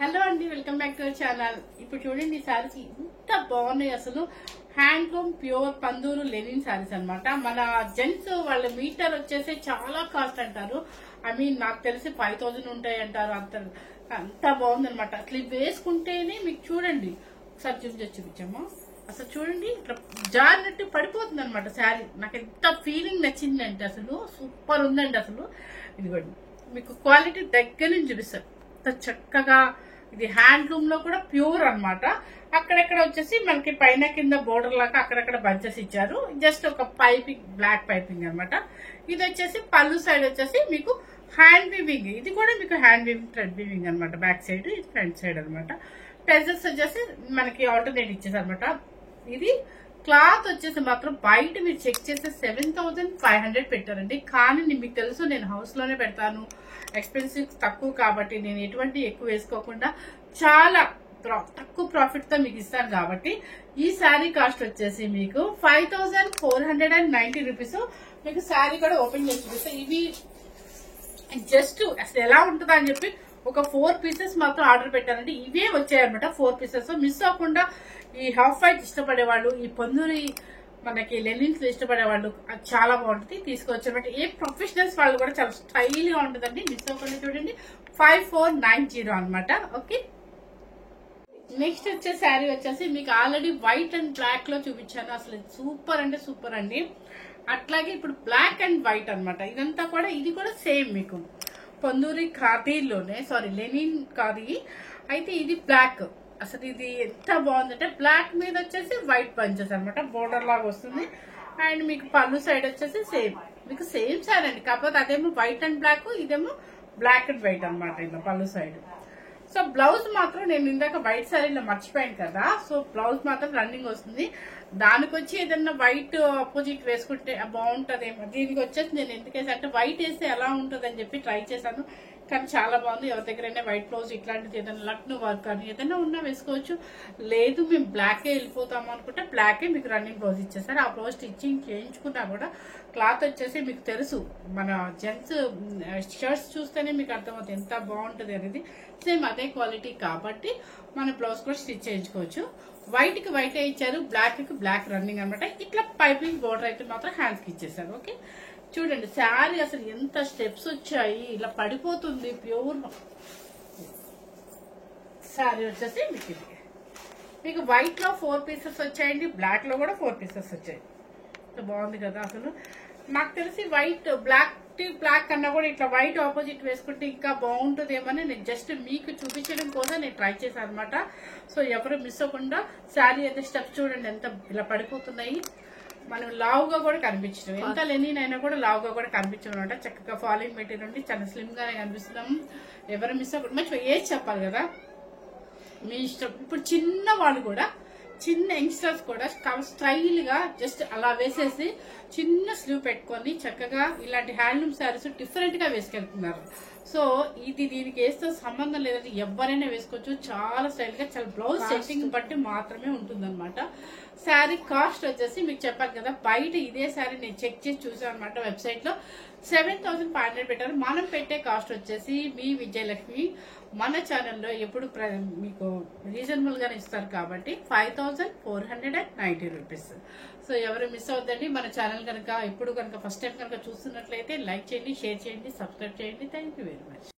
Hello అండి, welcome back to our channel. ఇప్పుడు చూడండి, ఈ శారీస్ ఎంత బాగున్నాయి అసలు. Handloom pure Ponduru linen saris అన్నమాట. మన జెంట్స్ వాళ్ళ మీటర్ వచ్చేసి చాలా కాస్ట్ అంటారు. ఐ మీన్ నాకు తెలిసి 5000 ఉంటాయి అంటారు. అంత బాగుందనమాట. అసలు ఇవి వేసుకుంటేనే మీకు చూడండి, ఒకసారి చూపించాము. అసలు చూడండి, ఇట్లా జారినట్టు పడిపోతుంది అనమాట శారీ. నాకు ఎంత ఫీలింగ్ నచ్చిందంటే అసలు సూపర్ ఉందండి. అసలు ఇదిగోండి, మీకు క్వాలిటీ దగ్గర నుంచి చూపిస్తారు. చక్కగా ఇది హ్యాండ్లూమ్ లో కూడా ప్యూర్ అన్నమాట. అక్కడెక్కడ వచ్చేసి మనకి పైన కింద బోర్డర్ లాగా అక్కడక్కడ బంచెస్ ఇచ్చారు. జస్ట్ ఒక పైపింగ్, బ్లాక్ పైపింగ్ అన్నమాట. ఇది వచ్చేసి పళ్ళు సైడ్ వచ్చేసి మీకు హ్యాండ్ వీవింగ్. ఇది కూడా మీకు హ్యాండ్ వీవింగ్, థ్రెడ్ వీవింగ్ అనమాట. బ్యాక్ సైడ్, ఇది ఫ్రంట్ సైడ్ అనమాట. టెజర్స్ వచ్చేసి మనకి ఆల్టర్నేట్ ఇచ్చేసారు అనమాట. ఇది క్లాత్ వచ్చేసి మాత్రం బయట మీరు చెక్ చేస్తే 7500 పెట్టారండి. కానీ మీకు తెలుసు, నేను హౌస్ లోనే పెడతాను. ఎక్స్పెన్సివ్ తక్కువ కాబట్టి నేను ఎటువంటి ఎక్కువ వేసుకోకుండా చాలా తక్కువ ప్రాఫిట్ తో మీకు ఇస్తాను. కాబట్టి ఈ శారీ కాస్ట్ వచ్చేసి మీకు 5490 రూపీస్. మీకు శారీ కూడా ఓపెన్ చేసి చూపిస్తే ఇవి జస్ట్ అసలు ఎలా ఉంటుందా అని చెప్పి ఒక 4 పీసెస్ మాత్రం ఆర్డర్ పెట్టానండి. ఇవే వచ్చాయన్నమాట 4 పీసెస్. మిస్ అవ్వకుండా ఈ హాఫ్ వైట్ ఇష్టపడే వాళ్ళు, ఈ పొందూరి మనకి లెనిన్స్ ఇష్టపడే వాళ్ళు చాలా బాగుంటుంది, తీసుకోవచ్చు అనమాట. ఏ ప్రొఫెషనల్స్ వాళ్ళు కూడా చాలా స్టైల్ గా ఉంటుందండి. మిస్ అవ్వకుండా చూడండి, 5490 అనమాట. ఓకే, నెక్స్ట్ వచ్చే శారీ వచ్చేసి మీకు ఆల్రెడీ వైట్ అండ్ బ్లాక్ లో చూపించాను. అసలు సూపర్ అంటే సూపర్ అండి. అట్లాగే ఇప్పుడు బ్లాక్ అండ్ వైట్ అనమాట. ఇదంతా కూడా, ఇది కూడా సేమ్ మీకు పొందూరి ఖాదీలోనే, సారీ లెనిన్ ఖాదీ. అయితే ఇది బ్లాక్. అసలు ఇది ఎంత బాగుందంటే బ్లాక్ మీద వచ్చేసి వైట్ పంచెస్ అనమాట. బోర్డర్ లాగా వస్తుంది. అండ్ మీకు పళ్ళు సైడ్ వచ్చేసి సేమ్, మీకు సేమ్ శారీ అండి. కాకపోతే అదేమో వైట్ అండ్ బ్లాక్, ఇదేమో బ్లాక్ అండ్ వైట్ అనమాట. ఇలా పళ్ళు సైడ్. సో బ్లౌజ్ మాత్రం నేను ఇందాక వైట్ శారీలో మర్చిపోయాను కదా. సో బ్లౌజ్ మాత్రం రన్నింగ్ వస్తుంది. దానికి వచ్చి ఏదన్నా వైట్ ఆపోజిట్ వేసుకుంటే బాగుంటదేమో. దీనికి వచ్చేసి నేను ఎందుకేసి అంటే వైట్ వేస్తే ఎలా ఉంటుంది అని చెప్పి ట్రై చేశాను. కానీ చాలా బాగుంది. ఎవరి దగ్గరైనా వైట్ బ్లౌజ్ ఇట్లాంటిది ఏదైనా లక్నో వర్క్ అని ఏదైనా ఉన్నా వేసుకోవచ్చు. లేదు మేము బ్లాకే వెళ్ళిపోతాము అనుకుంటే బ్లాకే మీకు రన్నింగ్ బ్లౌజ్ ఇచ్చేసారు. ఆ బ్లౌజ్ స్టిచ్చింగ్ చేయించుకున్నా కూడా క్లాత్ వచ్చేసి మీకు తెలుసు, మన జెంట్స్ షర్ట్స్ చూస్తేనే మీకు అర్థమవుతుంది ఎంత బాగుంటుంది అనేది. సేమ్ అదే క్వాలిటీ కాబట్టి మన బ్లౌజ్ కూడా స్టిచ్ చేయించుకోవచ్చు. వైట్ కి వైట్ ఇచ్చారు, బ్లాక్ కి బ్లాక్ రన్నింగ్ అనమాట. ఇట్లా పైపింగ్ బోర్డర్ అయితే మాత్రం హ్యాండ్స్ కి ఇచ్చేసారు. ఓకే, చూడండి శారీ అసలు ఎంత స్టెప్స్ వచ్చాయి. ఇలా పడిపోతుంది ప్యూర్ శారీ వచ్చేసి మీకు వైట్ లో 4 పీసెస్ వచ్చాయండి, బ్లాక్ లో కూడా 4 పీసెస్ వచ్చాయి. బాగుంది కదా. అసలు నాకు తెలిసి వైట్ బ్లాక్ బ్లాక్ కన్నా కూడా ఇట్లా వైట్ ఆపోజిట్ వేసుకుంటే ఇంకా బాగుంటుందేమని నేను జస్ట్ మీకు చూపించడం కోసం నేను ట్రై చేశాను అనమాట. సో ఎవరు మిస్ అవ్వకుండా శారీ అయితే స్టెప్స్ చూడండి ఎంత ఇలా పడిపోతున్నాయి. మనం లావుగా కూడా కనిపించడం, ఎంత లెనిన్ అయినా కూడా లావుగా కూడా కనిపించడం అనమాట. చక్కగా ఫాలింగ్ మెటీరియల్ ఉండి చాలా స్లిమ్ గానే కనిపిస్తున్నాం. ఎవరు మిస్ అవ్వకుండా మంచి ఏజ్ చెప్పాలి కదా, మీ ఇష్టం. ఇప్పుడు చిన్న వాళ్ళు కూడా, చిన్న యంగ్స్టర్స్ కూడా స్టైల్ గా జస్ట్ అలా వేసేసి చిన్న స్లీవ్ పెట్టుకొని చక్కగా ఇలాంటి హ్యాండ్లూమ్ శారీస్ డిఫరెంట్ గా వేసుకెళ్తున్నారు. సో ఇది దీనికి వేస్తే సంబంధం లేదంటే ఎవరైనా వేసుకోవచ్చు. చాలా స్టైల్ గా, చాలా బ్లౌజ్ సెట్టింగ్ బట్టి మాత్రమే ఉంటుంది అనమాట. శారీ కాస్ట్ వచ్చేసి మీకు చెప్పాలి కదా, బయట ఇదే శారీ నేను చెక్ చేసి చూసాను అనమాట. వెబ్సైట్ లో 7500 పెట్టారు. మనం పెట్టే కాస్ట్ వచ్చేసి మీ విజయలక్ష్మి మన ఛానల్లో ఎప్పుడు మీకు రీజనబుల్ గానే ఇస్తారు కాబట్టి 5490 రూపీస్. సో ఎవరు మిస్ అవుతండి. మన ఛానల్ కనుక ఇప్పుడు కనుక ఫస్ట్ టైం కనుక చూస్తున్నట్లయితే లైక్ చేయండి, షేర్ చేయండి, సబ్స్క్రైబ్ చేయండి. Thank you very much.